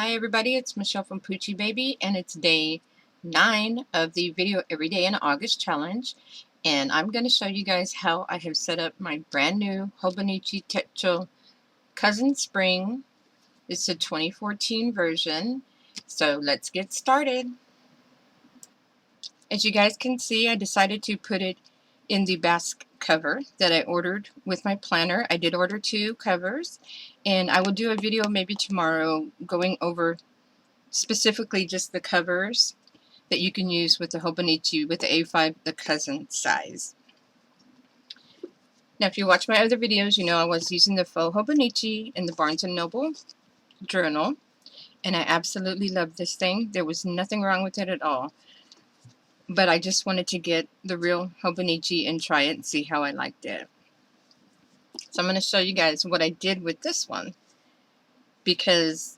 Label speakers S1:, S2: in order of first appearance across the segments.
S1: Hi everybody, it's Michelle from Poochie Baby, and it's day 9 of the Video Every Day in August challenge. And I'm going to show you guys how I have set up my brand new Hobonichi Techo Cousin Spring. It's a 2014 version. So let's get started. As you guys can see, I decided to put it in the basque cover that I ordered with my planner. I did order 2 covers, and I will do a video maybe tomorrow going over specifically just the covers that you can use with the Hobonichi with the A5, the cousin size. Now, if you watch my other videos, you know I was using the faux Hobonichi in the Barnes & Noble journal, and I absolutely love this thing. There was nothing wrong with it at all. But I just wanted to get the real Hobonichi and try it and see how I liked it. So I'm going to show you guys what I did with this one, because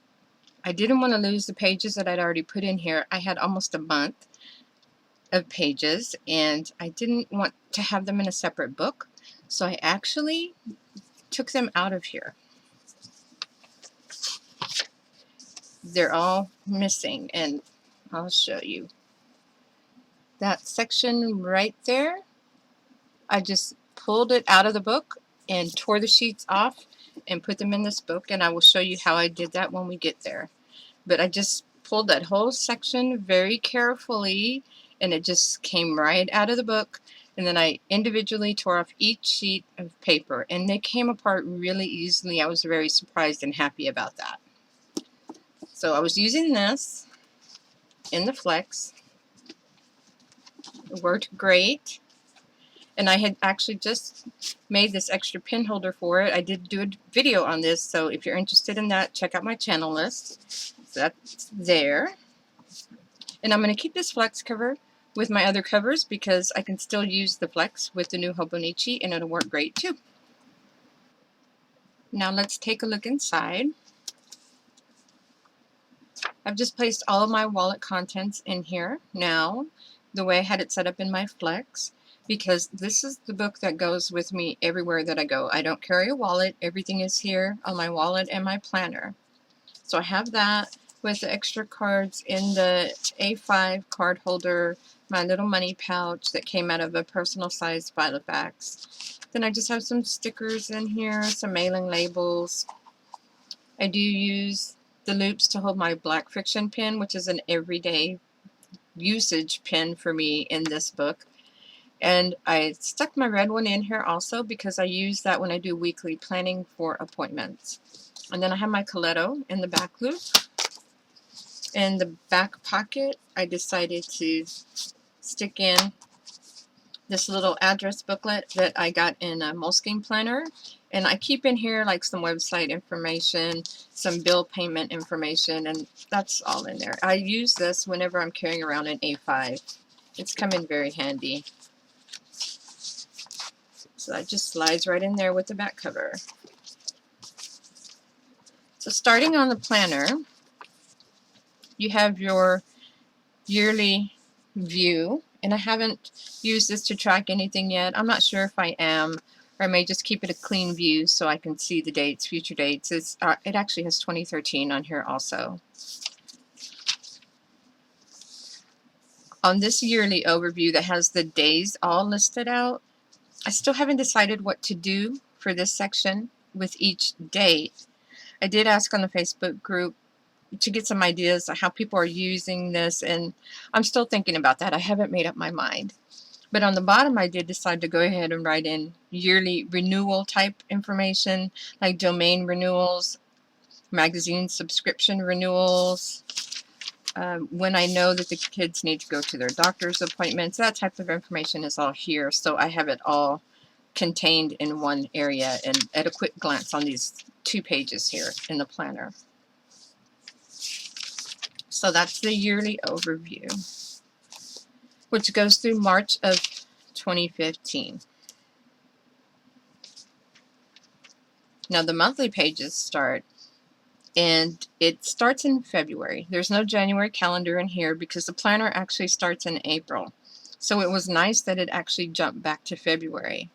S1: I didn't want to lose the pages that I'd already put in here. I had almost a month of pages, and I didn't want to have them in a separate book, so I actually took them out of here. They're all missing, and I'll show you. That section right there, I just pulled it out of the book and tore the sheets off and put them in this book, and I will show you how I did that when we get there. But I just pulled that whole section very carefully, and it just came right out of the book, and then I individually tore off each sheet of paper, and they came apart really easily. I was very surprised and happy about that. So I was using this in the flex. It worked great. And I had actually just made this extra pin holder for it. I did do a video on this, so if you're interested in that, check out my channel list. So that's there. And I'm going to keep this flex cover with my other covers because I can still use the flex with the new Hobonichi, and it'll work great too. Now let's take a look inside. I've just placed all of my wallet contents in here now, the way I had it set up in my flex, because this is the book that goes with me everywhere that I go. I don't carry a wallet. Everything is here on my wallet and my planner. So I have that with the extra cards in the A5 card holder, my little money pouch that came out of a personal size Filofax. Then I just have some stickers in here, some mailing labels. I do use the loops to hold my black friction pen, which is an everyday usage pen for me in this book. And I stuck my red one in here also because I use that when I do weekly planning for appointments. And then I have my Coletto in the back loop. In the back pocket, I decided to stick in this little address booklet that I got in a Moleskine planner. And I keep in here like some website information, some bill payment information, and that's all in there. I use this whenever I'm carrying around an A5. It's come in very handy. So that just slides right in there with the back cover. So starting on the planner, you have your yearly view, and I haven't used this to track anything yet. I'm not sure if I am, or I may just keep it a clean view so I can see the dates, future dates. It actually has 2013 on here also. On this yearly overview that has the days all listed out, I still haven't decided what to do for this section with each date. I did ask on the Facebook group to get some ideas on how people are using this, and I'm still thinking about that. I haven't made up my mind. But on the bottom, I did decide to go ahead and write in yearly renewal type information, like domain renewals, magazine subscription renewals, when I know that the kids need to go to their doctor's appointments. That type of information is all here, so I have it all contained in one area and at a quick glance on these 2 pages here in the planner. So that's the yearly overview, which goes through March of 2015. Now the monthly pages start, and it starts in February. There's no January calendar in here because the planner actually starts in April. So it was nice that it actually jumped back to February.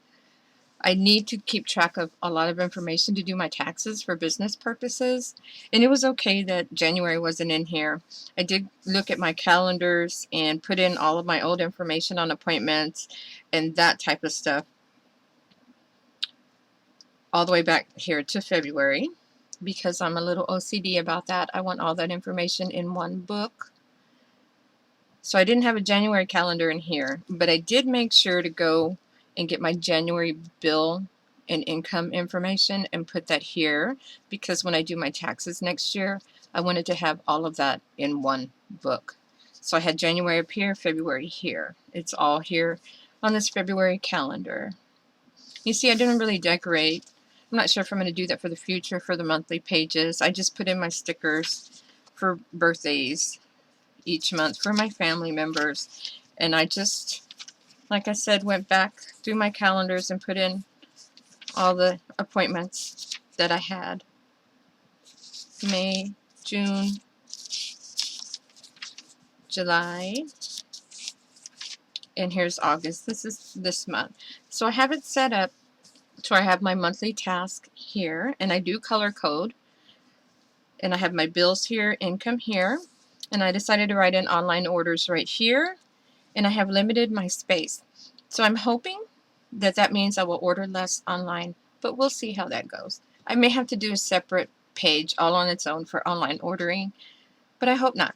S1: I need to keep track of a lot of information to do my taxes for business purposes. And it was okay that January wasn't in here. I did look at my calendars and put in all of my old information on appointments and that type of stuff all the way back here to February because I'm a little OCD about that. I want all that information in one book. So I didn't have a January calendar in here, but I did make sure to go and get my January bill and income information and put that here because when I do my taxes next year, I wanted to have all of that in one book. So I had January up here, February here. It's all here on this February calendar. You see, I didn't really decorate. I'm not sure if I'm going to do that for the future for the monthly pages. I just put in my stickers for birthdays each month for my family members. And I just, like I said, went back through my calendars and put in all the appointments that I had. May, June, July, and here's August. This is this month. So I have it set up to where I have my monthly task here, and I do color code. And I have my bills here, income here, and I decided to write in online orders right here, and I have limited my space. So I'm hoping that that means I will order less online, but we'll see how that goes. I may have to do a separate page all on its own for online ordering, but I hope not.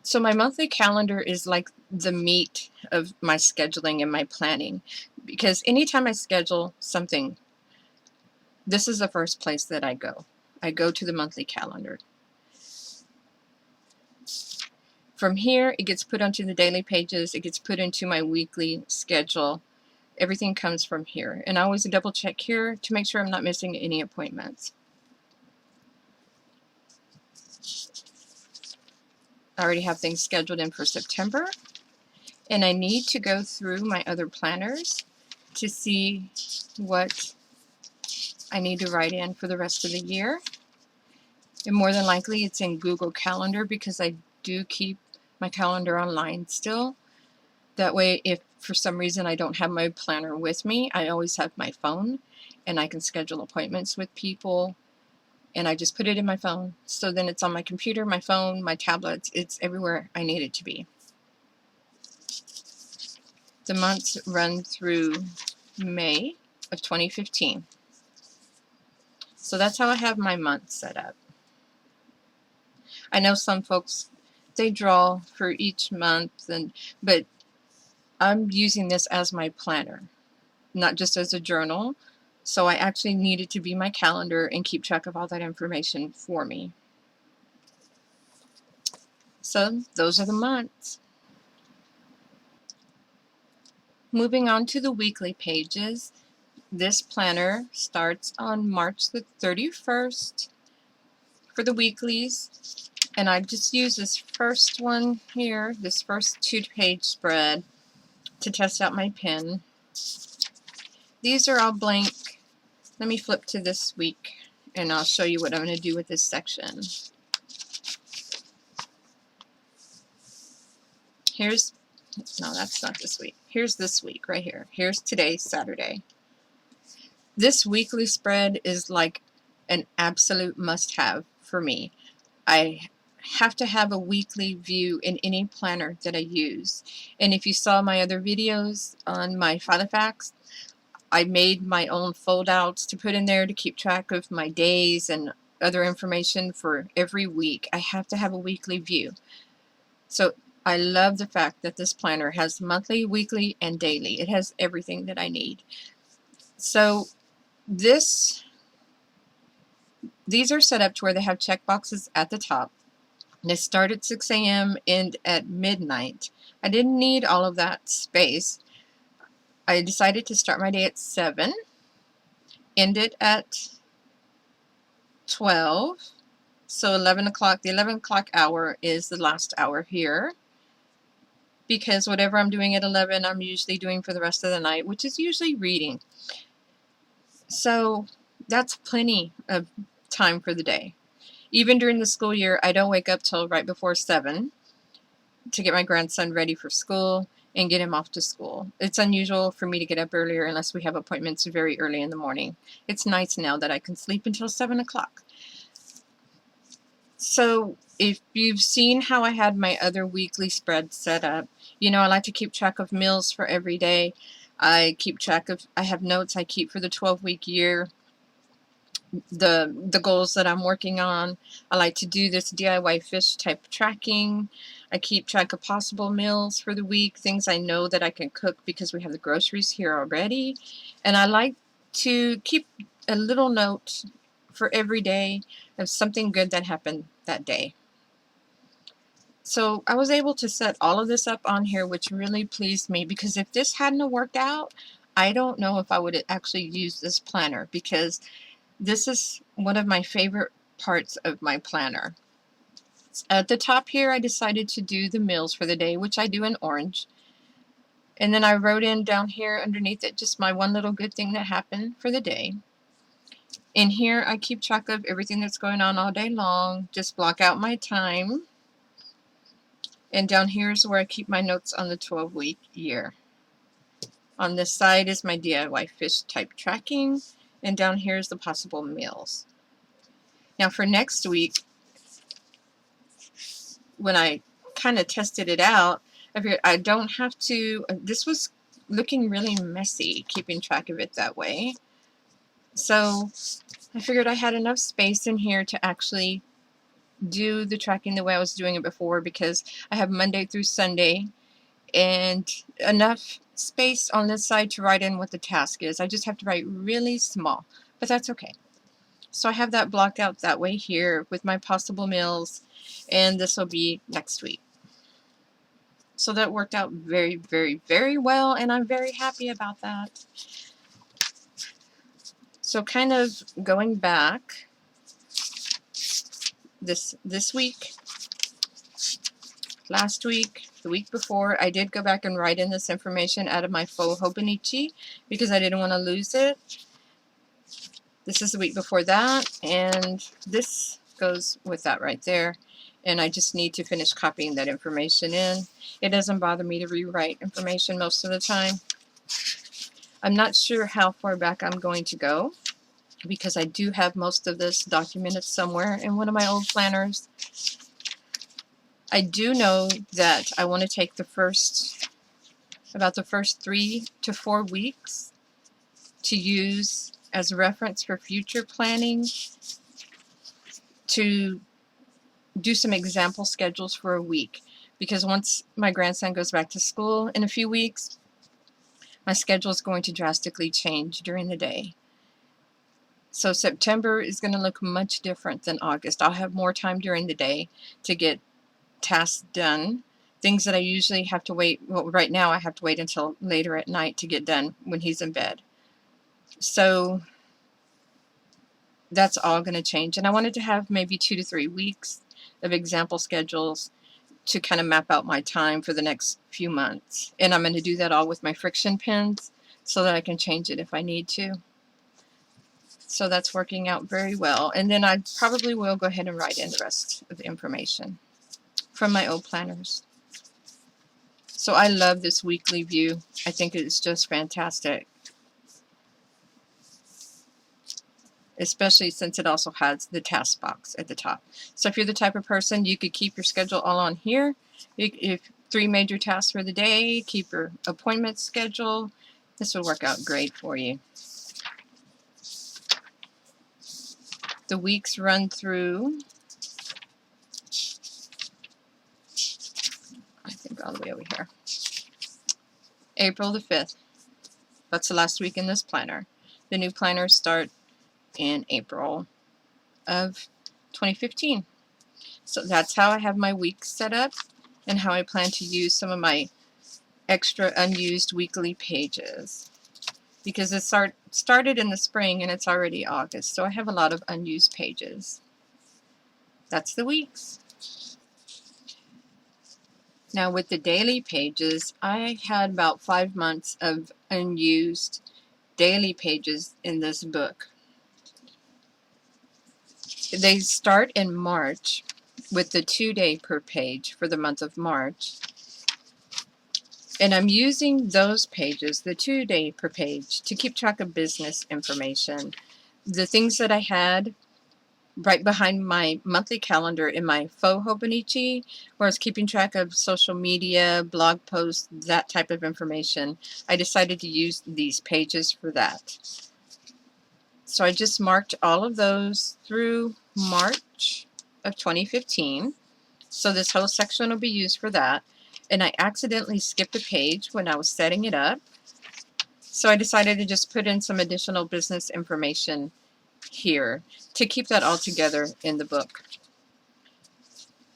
S1: So my monthly calendar is like the meat of my scheduling and my planning, because anytime I schedule something, this is the first place that I go. I go to the monthly calendar. From here, it gets put onto the daily pages. It gets put into my weekly schedule. Everything comes from here. And I always double check here to make sure I'm not missing any appointments. I already have things scheduled in for September. And I need to go through my other planners to see what I need to write in for the rest of the year. And more than likely it's in Google Calendar because I do keep my calendar online still. That way if for some reason I don't have my planner with me, I always have my phone and I can schedule appointments with people and I just put it in my phone. So then it's on my computer, my phone, my tablets, it's everywhere I need it to be. The months run through May of 2015. So that's how I have my month set up. I know some folks, they draw for each month, but I'm using this as my planner, not just as a journal. So I actually need it to be my calendar and keep track of all that information for me. So those are the months. Moving on to the weekly pages, this planner starts on March the 31st for the weeklies. And I just use this first one here, this first 2-page spread to test out my pen. These are all blank. Let me flip to this week and I'll show you what I'm going to do with this section. No, that's not this week. Here's this week right here. Here's today, Saturday. This weekly spread is like an absolute must-have for me. I have to have a weekly view in any planner that I use. And if you saw my other videos on my Filofax, I made my own foldouts to put in there to keep track of my days and other information for every week. I have to have a weekly view. So I love the fact that this planner has monthly, weekly, and daily. It has everything that I need. So these are set up to where they have check boxes at the top. They start at 6 a.m. and at midnight. I didn't need all of that space. I decided to start my day at 7, end it at 12. So 11 o'clock, the 11 o'clock hour is the last hour here. Because whatever I'm doing at 11, I'm usually doing for the rest of the night, which is usually reading. So that's plenty of time for the day. Even during the school year, I don't wake up till right before 7 to get my grandson ready for school. and get him off to school. It's unusual for me to get up earlier unless we have appointments very early in the morning. It's nice now that I can sleep until 7 o'clock. So if you've seen how I had my other weekly spread set up, you know I like to keep track of meals for every day. I keep track of, I have notes I keep for the 12-week year, the goals that I'm working on. I like to do this DIY fish type tracking. I keep track of possible meals for the week, things I know that I can cook because we have the groceries here already. And I like to keep a little note for every day of something good that happened that day. So I was able to set all of this up on here, which really pleased me, because if this hadn't worked out, I don't know if I would actually use this planner, because this is one of my favorite parts of my planner. At the top here, I decided to do the meals for the day, which I do in orange. And then I wrote in down here underneath it just my one little good thing that happened for the day. In here, I keep track of everything that's going on all day long, just block out my time. And down here is where I keep my notes on the 12-week year. On this side is my DIY fish type tracking, and down here is the possible meals. Now for next week, when I kind of tested it out, I figured I don't have to, this was looking really messy, keeping track of it that way. So I figured I had enough space in here to actually do the tracking the way I was doing it before, because I have Monday through Sunday and enough space on this side to write in what the task is. I just have to write really small, but that's okay. So I have that blocked out that way here with my possible meals, and this will be next week. So that worked out very, very, very well, and I'm very happy about that. So kind of going back this week, last week, the week before, I did go back and write in this information out of my faux Hobonichi because I didn't want to lose it. This is the week before that, and this goes with that right there. And I just need to finish copying that information in. It doesn't bother me to rewrite information most of the time. I'm not sure how far back I'm going to go, because I do have most of this documented somewhere in one of my old planners. I do know that I want to take about the first 3 to 4 weeks to use as a reference for future planning, to do some example schedules for a week, because once my grandson goes back to school in a few weeks, my schedule is going to drastically change during the day. So September is going to look much different than August. I'll have more time during the day to get tasks done, things that I usually have to wait, well, right now I have to wait until later at night to get done when he's in bed. So that's all going to change, and I wanted to have maybe 2 to 3 weeks of example schedules to kind of map out my time for the next few months. And I'm going to do that all with my friction pens so that I can change it if I need to. So that's working out very well. And then I probably will go ahead and write in the rest of the information from my old planners. So I love this weekly view. I think it's just fantastic, especially since it also has the task box at the top. So if you're the type of person, you could keep your schedule all on here. If 3 major tasks for the day, keep your appointment schedule. This will work out great for you. The weeks run through, I think, all the way over here, April the 5th. That's the last week in this planner. The new planners start in April of 2015. So that's how I have my weeks set up and how I plan to use some of my extra unused weekly pages, because it started in the spring and it's already August, so I have a lot of unused pages. That's the weeks. Now with the daily pages, I had about 5 months of unused daily pages in this book. They start in March with the 2-day per page for the month of March. And I'm using those pages, the 2-day per page, to keep track of business information. The things that I had right behind my monthly calendar in my faux Hobonichi, where I was keeping track of social media, blog posts, that type of information, I decided to use these pages for that. So I just marked all of those through March of 2015. So this whole section will be used for that. And I accidentally skipped a page when I was setting it up. So I decided to just put in some additional business information here to keep that all together in the book.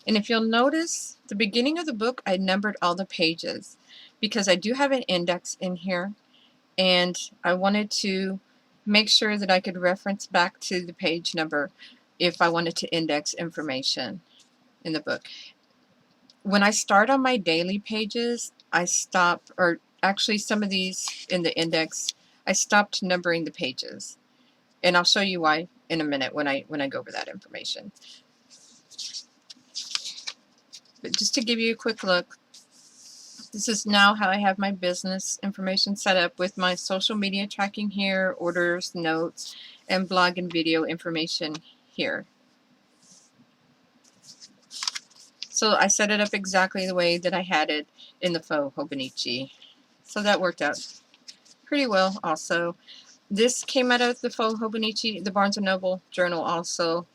S1: And if you'll notice, the beginning of the book, I numbered all the pages because I do have an index in here, and I wanted to make sure that I could reference back to the page number if I wanted to index information in the book. When I start on my daily pages, I stop, or actually some of these in the index, I stopped numbering the pages. And I'll show you why in a minute when I go over that information. But just to give you a quick look, this is now how I have my business information set up with my social media tracking here, orders, notes, and blog and video information here. So I set it up exactly the way that I had it in the faux Hobonichi. So that worked out pretty well also. This came out of the faux Hobonichi, the Barnes & Noble journal also.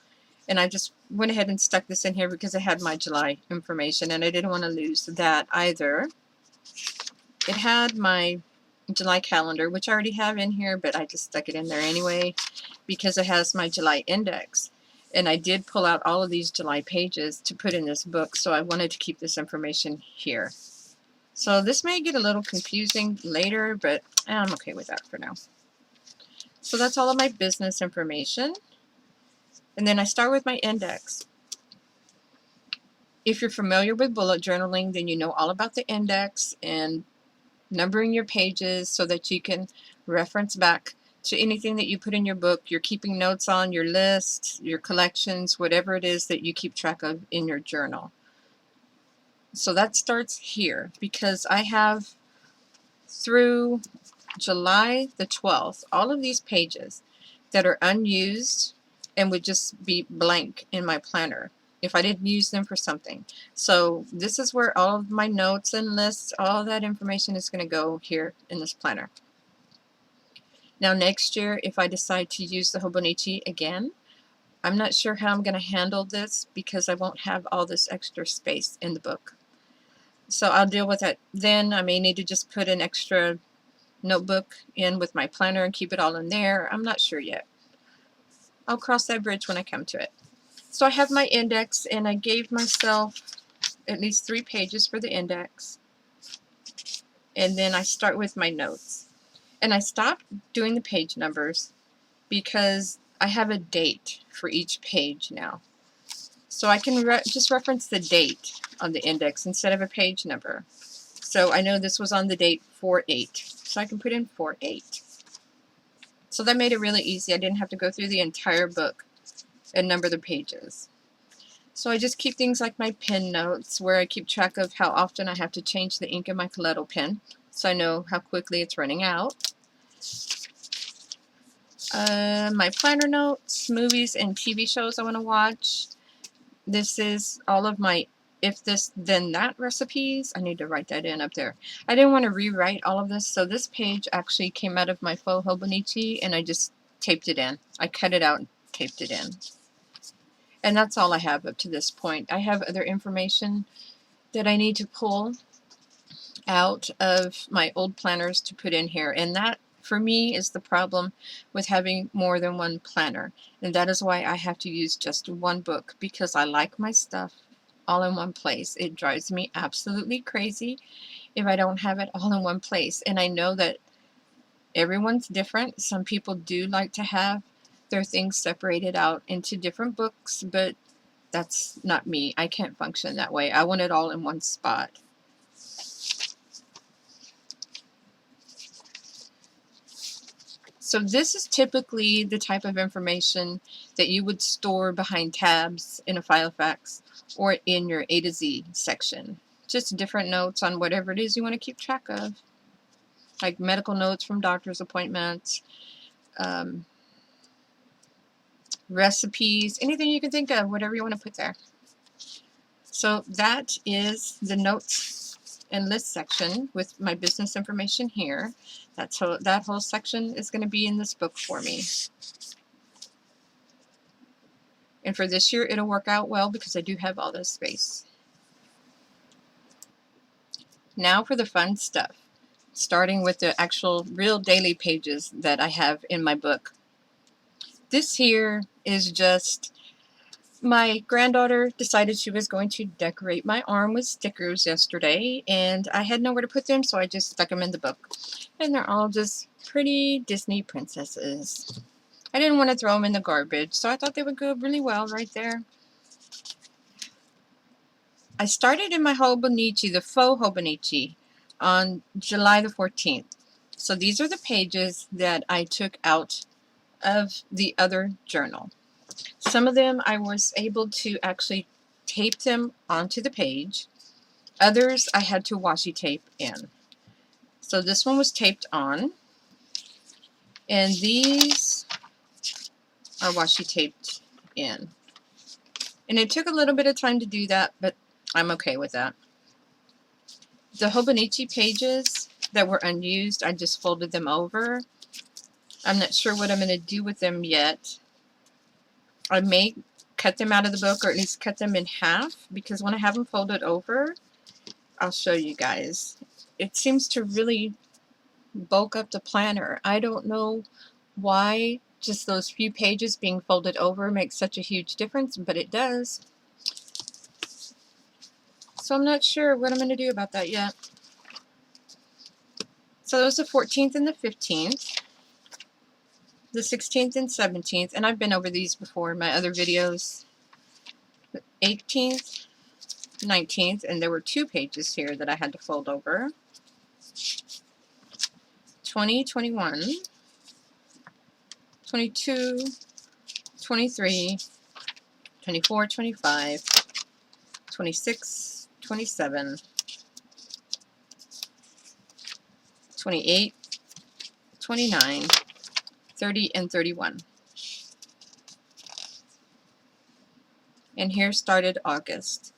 S1: And I just went ahead and stuck this in here because I had my July information and I didn't want to lose that either. It had my July calendar, which I already have in here, but I just stuck it in there anyway because it has my July index. And I did pull out all of these July pages to put in this book, so I wanted to keep this information here. So this may get a little confusing later, but I'm okay with that for now. So that's all of my business information. And then I start with my index. If you're familiar with bullet journaling, then you know all about the index and numbering your pages so that you can reference back to anything that you put in your book. You're keeping notes on your list, your collections, whatever it is that you keep track of in your journal. So that starts here because I have through July the 12th, all of these pages that are unused and would just be blank in my planner if I didn't use them for something. So this is where all of my notes and lists, all that information is going to go here in this planner. Now next year, if I decide to use the Hobonichi again, I'm not sure how I'm going to handle this because I won't have all this extra space in the book. So I'll deal with it then. I may need to just put an extra notebook in with my planner and keep it all in there. I'm not sure yet. I'll cross that bridge when I come to it. So I have my index, and I gave myself at least 3 pages for the index. And then I start with my notes. And I stopped doing the page numbers because I have a date for each page now. So I can just reference the date on the index instead of a page number. So I know this was on the date 4/8. So I can put in 4/8. So that made it really easy. I didn't have to go through the entire book and number the pages. So I just keep things like my pen notes where I keep track of how often I have to change the ink in my Coletto pen so I know how quickly it's running out. My planner notes, movies and TV shows I want to watch. This is all of my if this then that recipes. I need to write that in up there. I didn't want to rewrite all of this, so this page actually came out of my faux Hobonichi and I just taped it in. I cut it out and taped it in. And that's all I have up to this point. I have other information that I need to pull out of my old planners to put in here. And that, for me, is the problem with having more than one planner. And that is why I have to use just one book, because I like my stuff all in one place. It drives me absolutely crazy if I don't have it all in one place. And I know that everyone's different. Some people do like to have their things separated out into different books, but that's not me. I can't function that way. I want it all in one spot. So this is typically the type of information that you would store behind tabs in a Filofax or in your A to Z section just different notes on whatever it is you want to keep track of. Like medical notes from doctor's appointments, recipes, anything you can think of, whatever you want to put there. So that is the notes and list section with my business information here. That whole section is going to be in this book for me. And for this year, it'll work out well because I do have all this space. Now for the fun stuff, starting with the actual real daily pages that I have in my book. This here is just my granddaughter decided she was going to decorate my arm with stickers yesterday, and I had nowhere to put them, so I just stuck them in the book. And they're all just pretty Disney princesses. I didn't want to throw them in the garbage, so I thought they would go really well right there. I started in my Hobonichi, the faux Hobonichi, on July the 14th. So these are the pages that I took out of the other journal. Some of them I was able to actually tape them onto the page. Others I had to washi tape in. So this one was taped on. And these are washi taped in. And it took a little bit of time to do that, but I'm okay with that. The Hobonichi pages that were unused, I just folded them over. I'm not sure what I'm going to do with them yet. I may cut them out of the book, or at least cut them in half, because when I have them folded over, I'll show you guys. It seems to really bulk up the planner. I don't know why just those few pages being folded over makes such a huge difference, but it does. So I'm not sure what I'm going to do about that yet. So that was the 14th and the 15th. The 16th and 17th, and I've been over these before in my other videos. The 18th, 19th, and there were 2 pages here that I had to fold over. 20, 21, 22, 23, 24, 25, 26, 27, 28, 29, 30, and 31. And here started August.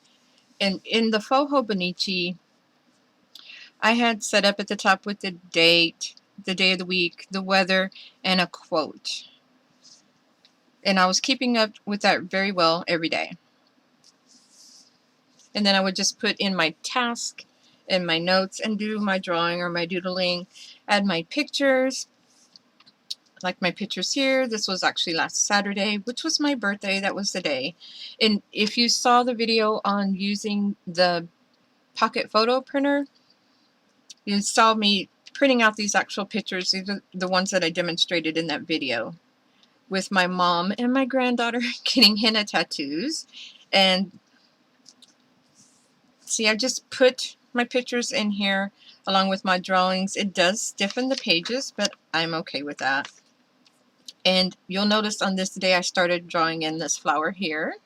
S1: And in the faux Hobonichi, I had set up at the top with the date, the day of the week, the weather, and a quote. And I was keeping up with that very well every day. And then I would just put in my task and my notes and do my drawing or my doodling, add my pictures. Like my pictures here, this was actually last Saturday, which was my birthday. That was the day. And if you saw the video on using the pocket photo printer, you saw me printing out these actual pictures. These are the ones that I demonstrated in that video with my mom and my granddaughter getting henna tattoos. And see, I just put my pictures in here along with my drawings. It does stiffen the pages, but I'm okay with that. And you'll notice on this day I started drawing in this flower here,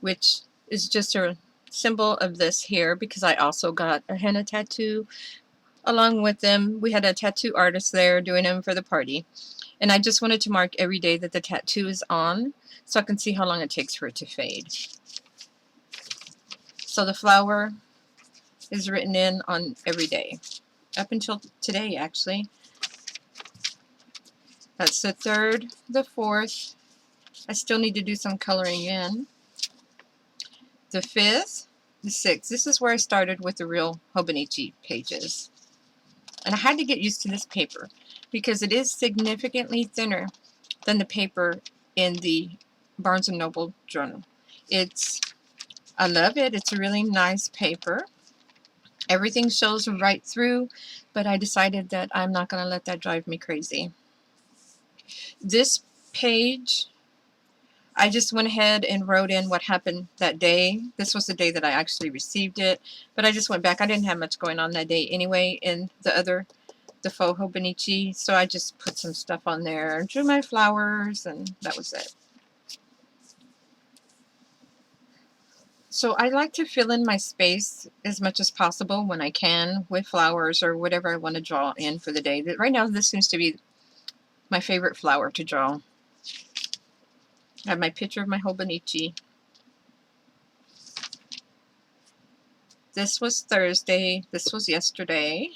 S1: which is just a symbol of this here, because I also got a henna tattoo along with them. We had a tattoo artist there doing them for the party. And I just wanted to mark every day that the tattoo is on so I can see how long it takes for it to fade. So the flower is written in on every day, up until today actually. That's the 3rd, the 4th. I still need to do some coloring in. The 5th, the 6th. This is where I started with the real Hobonichi pages. And I had to get used to this paper because it is significantly thinner than the paper in the Barnes & Noble journal. I love it. It's a really nice paper. Everything shows right through, but I decided that I'm not going to let that drive me crazy. This page, I just went ahead and wrote in what happened that day. This was the day that I actually received it, but I just went back. I didn't have much going on that day anyway in the faux Hobonichi, so I just put some stuff on there, drew my flowers, and that was it. So I like to fill in my space as much as possible when I can with flowers or whatever I want to draw in for the day. Right now, this seems to be my favorite flower to draw. I have my picture of my Hobonichi. This was Thursday. This was yesterday.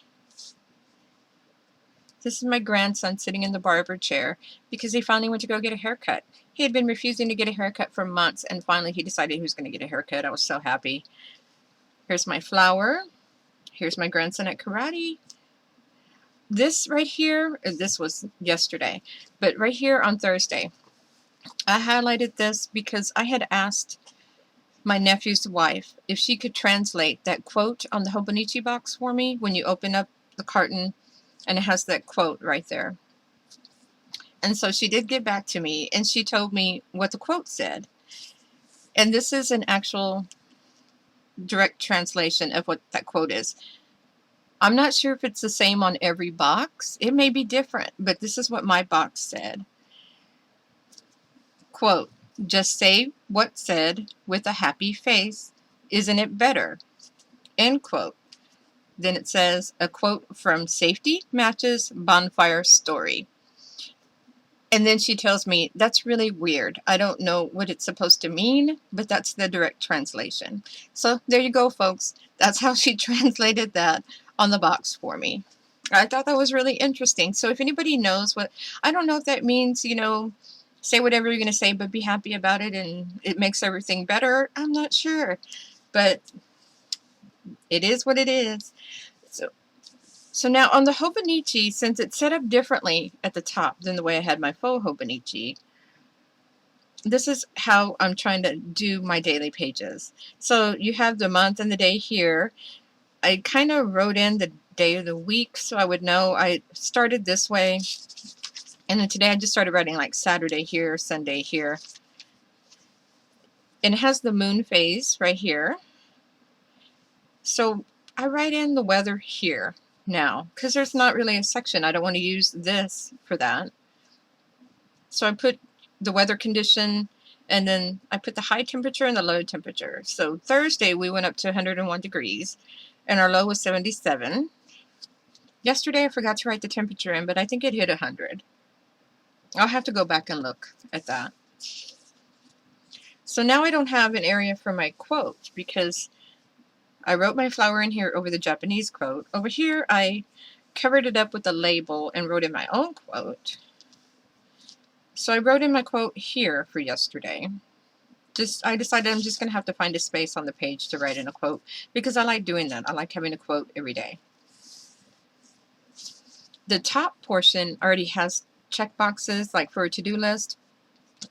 S1: This is my grandson sitting in the barber chair because he finally went to go get a haircut. He had been refusing to get a haircut for months, and finally he decided he was going to get a haircut. I was so happy. Here's my flower. Here's my grandson at karate. This right here, this was yesterday, but right here on Thursday, I highlighted this because I had asked my nephew's wife if she could translate that quote on the Hobonichi box for me when you open up the carton and it has that quote right there. And so she did get back to me and she told me what the quote said. And this is an actual direct translation of what that quote is. I'm not sure if it's the same on every box. It may be different, but this is what my box said. Quote, just say what's said with a happy face. Isn't it better? End quote. Then it says a quote from Safety Matches Bonfire Story. And then she tells me, that's really weird. I don't know what it's supposed to mean, but that's the direct translation. So there you go, folks. That's how she translated that on the box for me. I thought that was really interesting. So if anybody knows what, I don't know if that means, you know, say whatever you're going to say, but be happy about it and it makes everything better. I'm not sure, but it is what it is. So now on the Hobonichi, since it's set up differently at the top than the way I had my faux Hobonichi, this is how I'm trying to do my daily pages. So you have the month and the day here. I kind of wrote in the day of the week so I would know. I started this way. And then today I just started writing like Saturday here, Sunday here. And it has the moon phase right here. So I write in the weather here now because there's not really a section. I don't want to use this for that. So I put the weather condition and then I put the high temperature and the low temperature. So Thursday we went up to 101 degrees and our low was 77. Yesterday I forgot to write the temperature in, but I think it hit 100. I'll have to go back and look at that. So now I don't have an area for my quote because I wrote my flower in here over the Japanese quote. Over here I covered it up with a label and wrote in my own quote. So I wrote in my quote here for yesterday. I decided I'm just going to have to find a space on the page to write in a quote because I like doing that. I like having a quote every day. The top portion already has check boxes like for a to-do list.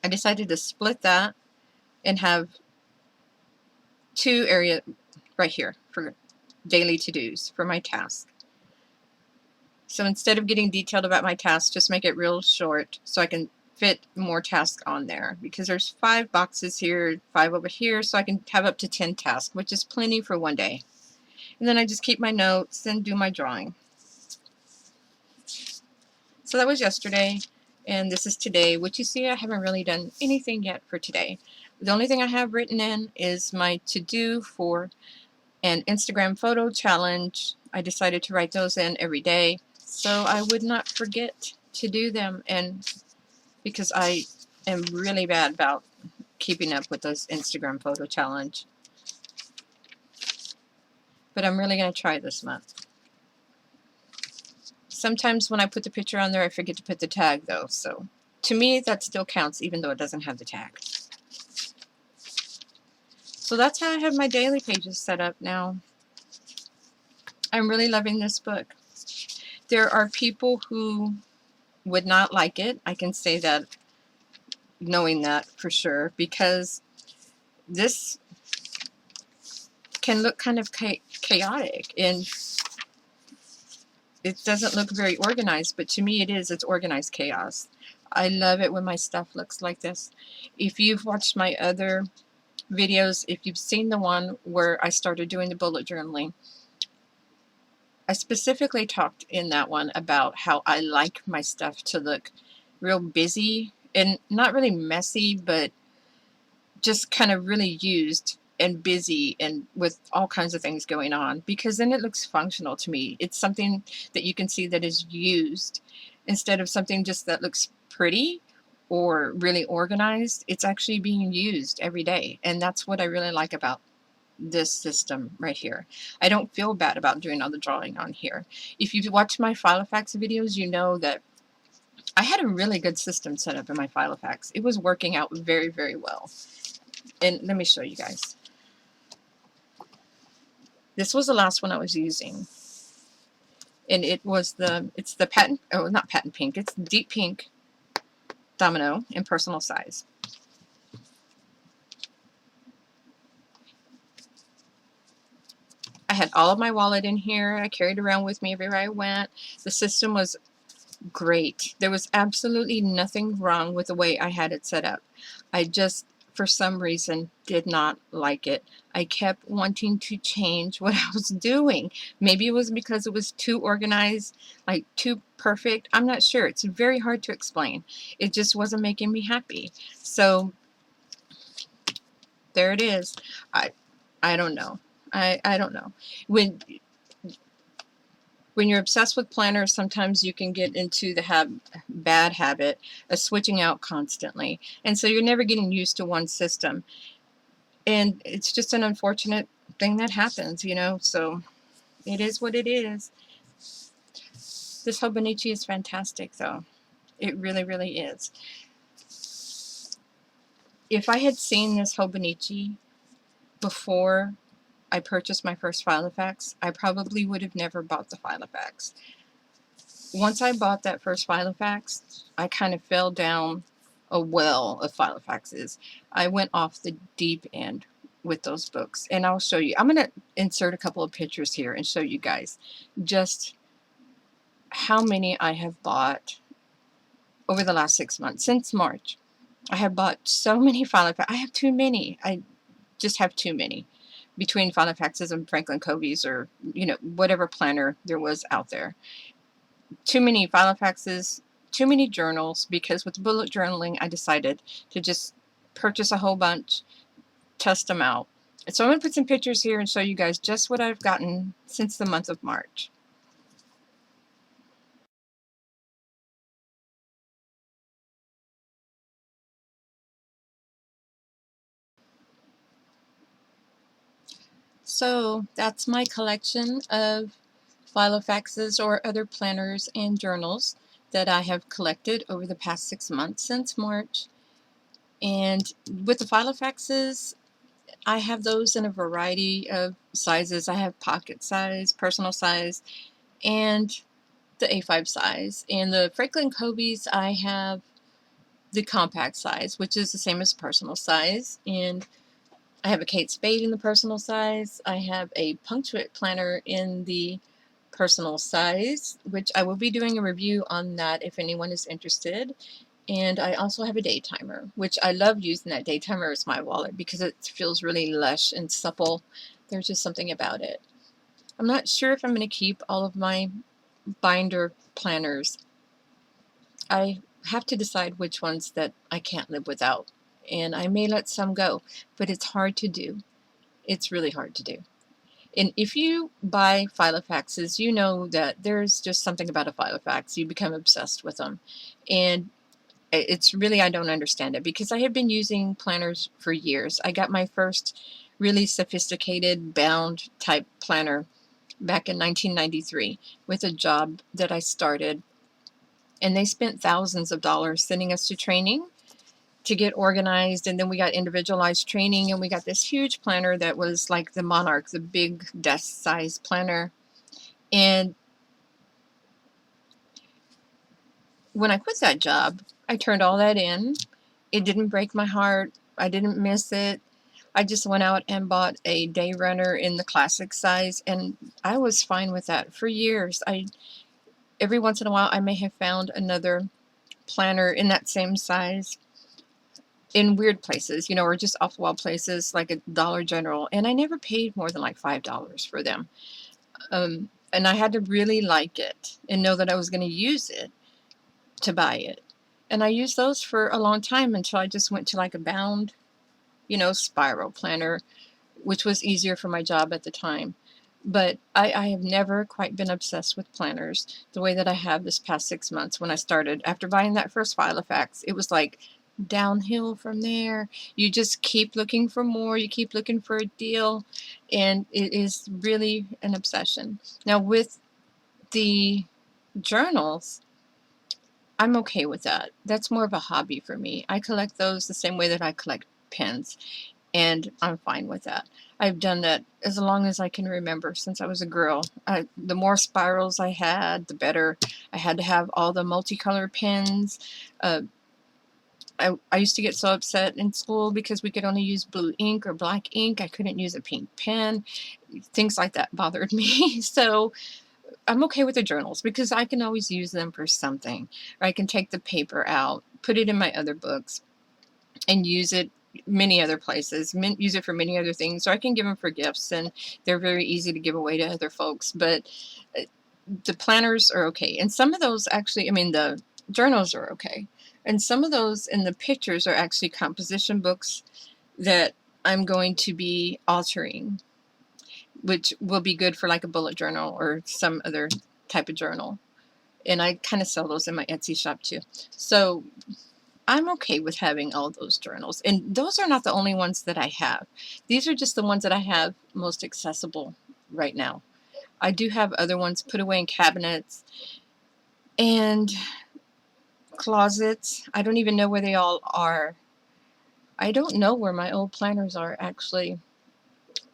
S1: I decided to split that and have two areas right here for daily to-dos for my task. So instead of getting detailed about my tasks, just make it real short so I can fit more tasks on there because there's 5 boxes here, 5 over here, so I can have up to 10 tasks, which is plenty for one day. And then I just keep my notes and do my drawing. So that was yesterday, and this is today, which you see I haven't really done anything yet for today. The only thing I have written in is my to-do for an Instagram photo challenge. I decided to write those in every day so I would not forget to do them, and because I am really bad about keeping up with those Instagram photo challenge. But I'm really going to try this month. Sometimes when I put the picture on there, I forget to put the tag though. So to me, that still counts even though it doesn't have the tag. So that's how I have my daily pages set up now. I'm really loving this book. There are people who would not like it. I can say that knowing that for sure because this can look kind of chaotic and it doesn't look very organized, but to me it is. It's organized chaos. I love it when my stuff looks like this. If you've watched my other videos, if you've seen the one where I started doing the bullet journaling, I specifically talked in that one about how I like my stuff to look real busy and not really messy, but just kind of really used and busy and with all kinds of things going on, because then it looks functional to me. It's something that you can see that is used instead of something just that looks pretty or really organized. It's actually being used every day. And that's what I really like about this system right here. I don't feel bad about doing all the drawing on here. If you've watched my Filofax videos, you know that I had a really good system set up in my Filofax. It was working out very, very well. And let me show you guys. This was the last one I was using. And it's the patent, oh, not patent pink, it's deep pink domino in personal size. I had all of my wallet in here. I carried it around with me everywhere I went. The system was great. There was absolutely nothing wrong with the way I had it set up. I just, for some reason, did not like it. I kept wanting to change what I was doing. Maybe it was because it was too organized, like too perfect. I'm not sure. It's very hard to explain. It just wasn't making me happy. So there it is. I don't know. I don't know. When you're obsessed with planners, sometimes you can get into the bad habit of switching out constantly. And so you're never getting used to one system. And it's just an unfortunate thing that happens, you know, so it is what it is. This Hobonichi is fantastic, though. It really, really is. If I had seen this Hobonichi before I purchased my first Filofax, I probably would have never bought the Filofax. Once I bought that first Filofax, I kind of fell down a well of Filofaxes. I went off the deep end with those books, and I'll show you. I'm going to insert a couple of pictures here and show you guys just how many I have bought over the last 6 months. Since March, I have bought so many Filofaxes. I have too many. I just have too many. Between Filofaxes and Franklin Covey's, or, you know, whatever planner there was out there. Too many Filofaxes, too many journals, because with bullet journaling, I decided to just purchase a whole bunch, test them out. So I'm going to put some pictures here and show you guys just what I've gotten since the month of March. So that's my collection of Filofaxes or other planners and journals that I have collected over the past 6 months since March. And with the Filofaxes, I have those in a variety of sizes. I have pocket size, personal size, and the A5 size. And the Franklin Covey's, I have the compact size, which is the same as personal size. And I have a Kate Spade in the personal size. I have a Punctuate planner in the personal size, which I will be doing a review on that if anyone is interested. And I also have a day timer, which I love using that day timer as my wallet because it feels really lush and supple. There's just something about it. I'm not sure if I'm going to keep all of my binder planners. I have to decide which ones that I can't live without. And I may let some go, but it's hard to do. It's really hard to do. And if you buy Filofaxes, you know that there's just something about a Filofax. You become obsessed with them. And it's really, I don't understand it, because I have been using planners for years. I got my first really sophisticated bound type planner back in 1993 with a job that I started. And they spent thousands of dollars sending us to training to get organized, and then we got individualized training, and we got this huge planner that was like the Monarch, the big desk size planner. And when I quit that job, I turned all that in. It didn't break my heart. I didn't miss it. I just went out and bought a day runner in the classic size, and I was fine with that for years. Every once in a while I may have found another planner in that same size in weird places, you know, or just off-the-wall places like a Dollar General, and I never paid more than like $5 for them. And I had to really like it and know that I was going to use it to buy it. And I used those for a long time until I just went to like a bound, you know, spiral planner which was easier for my job at the time. But I have never quite been obsessed with planners the way that I have this past 6 months when I started. After buying that first Filofax, it was like downhill from there. You just keep looking for more, you keep looking for a deal, and it is really an obsession. Now with the journals, I'm okay with that. That's more of a hobby for me. I collect those the same way that I collect pens, and I'm fine with that. I've done that as long as I can remember since I was a girl. The more spirals I had, the better. I had to have all the multicolor pens. I used to get so upset in school because we could only use blue ink or black ink. I couldn't use a pink pen. Things like that bothered me. So I'm okay with the journals because I can always use them for something. Or I can take the paper out, put it in my other books, and use it many other places, use it for many other things, or I can give them for gifts, and they're very easy to give away to other folks. But the planners are okay, and some of those actually, I mean, the journals are okay, and some of those in the pictures are actually composition books that I'm going to be altering, which will be good for like a bullet journal or some other type of journal. And I kind of sell those in my Etsy shop too. So I'm okay with having all those journals. And those are not the only ones that I have. These are just the ones that I have most accessible right now. I do have other ones put away in cabinets and closets. I don't even know where they all are. I don't know where my old planners are, actually.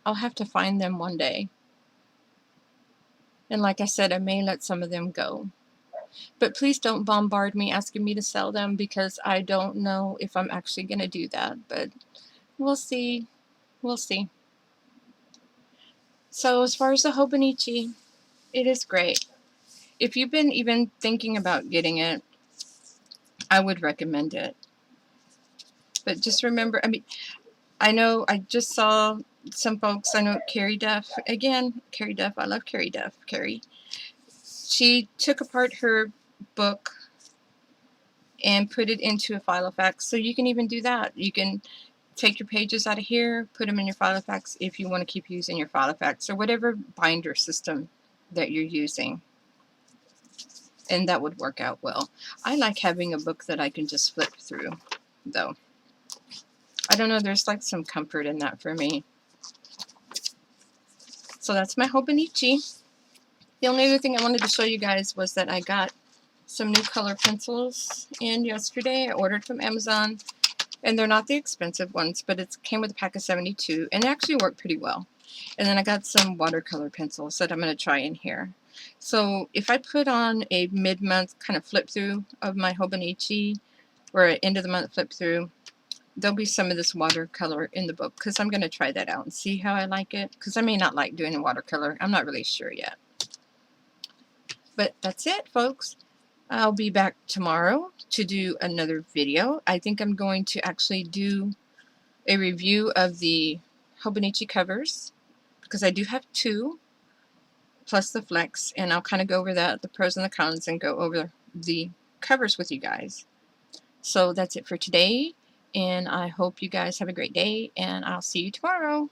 S1: I'll have to find them one day. And like I said, I may let some of them go. But please don't bombard me asking me to sell them, because I don't know if I'm actually going to do that. But we'll see. We'll see. So as far as the Hobonichi, it is great. If you've been even thinking about getting it, I would recommend it. But just remember, I mean, I know I just saw some folks, I know Carrie Duff, again, Carrie Duff, I love Carrie Duff, Carrie. She took apart her book and put it into a Filofax, so you can even do that. You can take your pages out of here, put them in your Filofax if you want to keep using your Filofax or whatever binder system that you're using. And that would work out well. I like having a book that I can just flip through, though. I don't know, there's like some comfort in that for me. So that's my Hobonichi. The only other thing I wanted to show you guys was that I got some new color pencils in yesterday. I ordered from Amazon, and they're not the expensive ones, but it came with a pack of 72, and they actually work pretty well. And then I got some watercolor pencils that I'm going to try in here. So if I put on a mid-month kind of flip through of my Hobonichi, or an end of the month flip through, there'll be some of this watercolor in the book, because I'm going to try that out and see how I like it, because I may not like doing watercolor. I'm not really sure yet. But that's it, folks. I'll be back tomorrow to do another video. I think I'm going to actually do a review of the Hobonichi covers, because I do have two, plus the flex, and I'll kind of go over that, the pros and the cons, and go over the covers with you guys. So that's it for today, and I hope you guys have a great day, and I'll see you tomorrow.